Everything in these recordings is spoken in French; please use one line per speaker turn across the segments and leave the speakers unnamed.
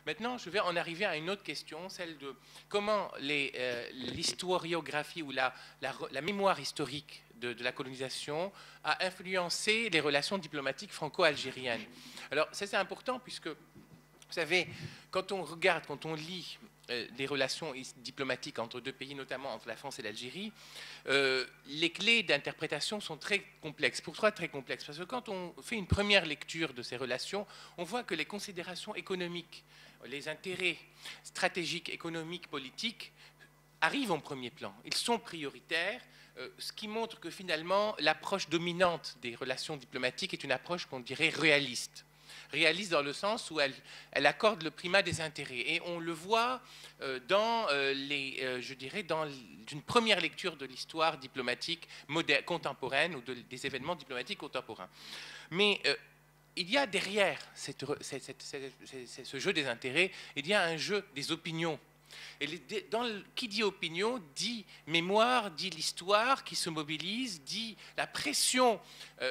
Maintenant, je vais en arriver à une autre question, celle de comment l'historiographie ou la mémoire historique de la colonisation a influencé les relations diplomatiques franco-algériennes. Alors, ça c'est important puisque, vous savez, quand on regarde, quand on lit les relations diplomatiques entre deux pays, notamment entre la France et l'Algérie, les clés d'interprétation sont très complexes. Pourquoi très complexes? Parce que quand on fait une première lecture de ces relations, on voit que les considérations économiques, les intérêts stratégiques, économiques, politiques arrivent en premier plan. Ils sont prioritaires, ce qui montre que finalement l'approche dominante des relations diplomatiques est une approche qu'on dirait réaliste. Réaliste dans le sens où elle accorde le primat des intérêts. Et on le voit dans je dirais, dans une première lecture de l'histoire diplomatique contemporaine ou des événements diplomatiques contemporains. Mais il y a derrière ce jeu des intérêts, il y a un jeu des opinions. Et qui dit opinion dit mémoire, dit l'histoire qui se mobilise, dit la pression,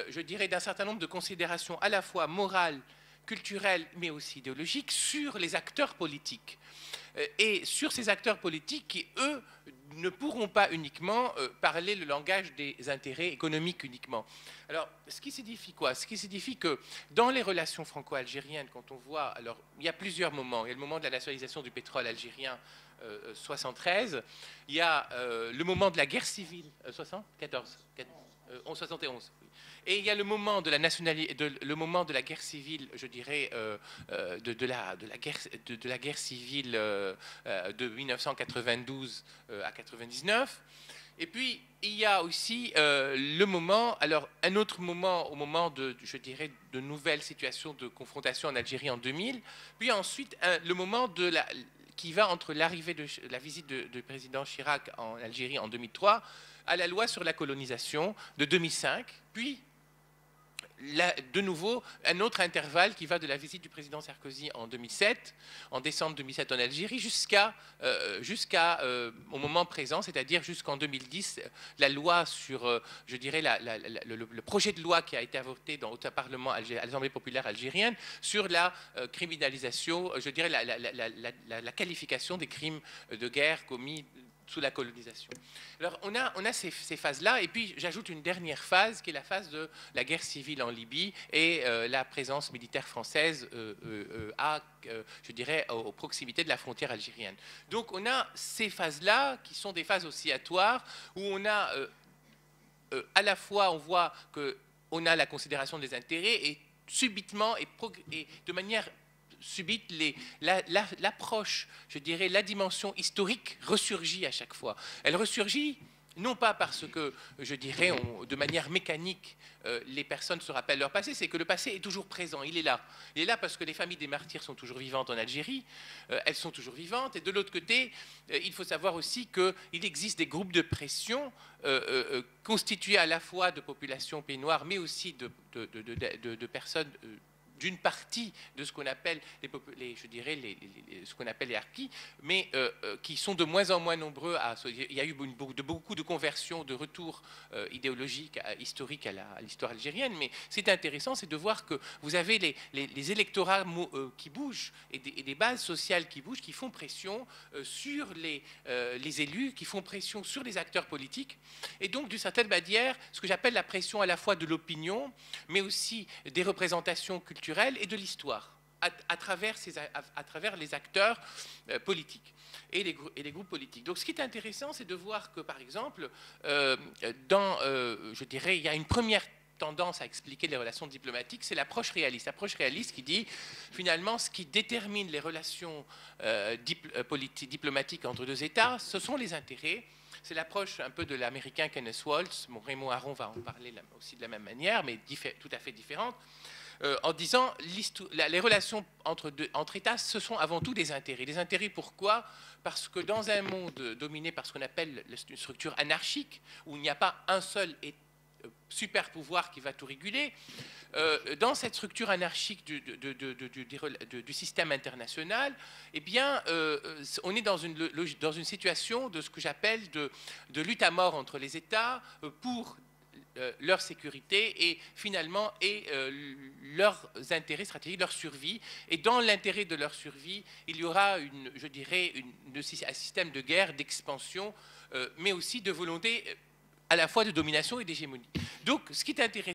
je dirais, d'un certain nombre de considérations à la fois morales, culturelles, mais aussi idéologiques, sur les acteurs politiques. Et sur ces acteurs politiques qui, eux, ne pourront pas uniquement parler le langage des intérêts économiques uniquement. Alors, ce qui signifie quoi? Ce qui signifie que dans les relations franco-algériennes, quand on voit, alors il y a plusieurs moments. Il y a le moment de la nationalisation du pétrole algérien, 73. Il y a le moment de la guerre civile, 74, 71. Oui. Et il y a le moment de la le moment de la guerre civile, je dirais, de la guerre civile de 1992 à 99. Et puis, il y a aussi le moment, alors un autre moment, au moment de, je dirais, de nouvelles situations de confrontation en Algérie en 2000. Puis ensuite, le moment de qui va entre l'arrivée de la visite du président Chirac en Algérie en 2003 à la loi sur la colonisation de 2005, puis de nouveau, un autre intervalle qui va de la visite du président Sarkozy en 2007, en décembre 2007 en Algérie, jusqu'au moment présent, c'est-à-dire jusqu'en 2010, la loi sur, je dirais, le projet de loi qui a été voté dans le Parlement à l'Assemblée populaire algérienne sur la criminalisation, je dirais, la qualification des crimes de guerre commis sous la colonisation. Alors on a ces phases-là, et puis j'ajoute une dernière phase qui est la phase de la guerre civile en Libye et la présence militaire française je dirais, aux proximités de la frontière algérienne. Donc on a ces phases-là qui sont des phases oscillatoires où on a à la fois on voit qu'on a la considération des intérêts et subitement et de manière subite, l'approche, je dirais, la dimension historique ressurgit à chaque fois. Elle ressurgit non pas parce que, je dirais, de manière mécanique, les personnes se rappellent leur passé, c'est que le passé est toujours présent, il est là. Il est là parce que les familles des martyrs sont toujours vivantes en Algérie, elles sont toujours vivantes, et de l'autre côté, il faut savoir aussi qu'il existe des groupes de pression constitués à la fois de populations pays noires, mais aussi de personnes d'une partie de ce qu'on appelle ce qu'on appelle les harkis, mais qui sont de moins en moins nombreux. Il y a eu beaucoup de conversions, de retours idéologiques, historiques à l'histoire algérienne, mais c'est intéressant, c'est de voir que vous avez les électorats qui bougent et des bases sociales qui bougent, qui font pression sur les élus, qui font pression sur les acteurs politiques, et donc d'une certaine manière, ce que j'appelle la pression à la fois de l'opinion, mais aussi des représentations culturelles et de l'histoire à travers les acteurs politiques et les groupes politiques. Donc ce qui est intéressant, c'est de voir que, par exemple, je dirais, il y a une première tendance à expliquer les relations diplomatiques, c'est l'approche réaliste. L'approche réaliste qui dit, finalement, ce qui détermine les relations diplomatiques entre deux États, ce sont les intérêts. C'est l'approche un peu de l'américain Kenneth Waltz. Bon, Raymond Aron va en parler aussi de la même manière, mais tout à fait différente. En disant les relations entre États, ce sont avant tout des intérêts. Des intérêts pourquoi? Parce que dans un monde dominé par ce qu'on appelle une structure anarchique, où il n'y a pas un seul super pouvoir qui va tout réguler, dans cette structure anarchique du système international, eh bien, on est dans une situation de ce que j'appelle de lutte à mort entre les États pour leur sécurité et finalement leurs intérêts stratégiques, leur survie. Et dans l'intérêt de leur survie, il y aura, je dirais, un système de guerre, d'expansion, mais aussi de volonté à la fois de domination et d'hégémonie. Donc, ce qui est intéressant,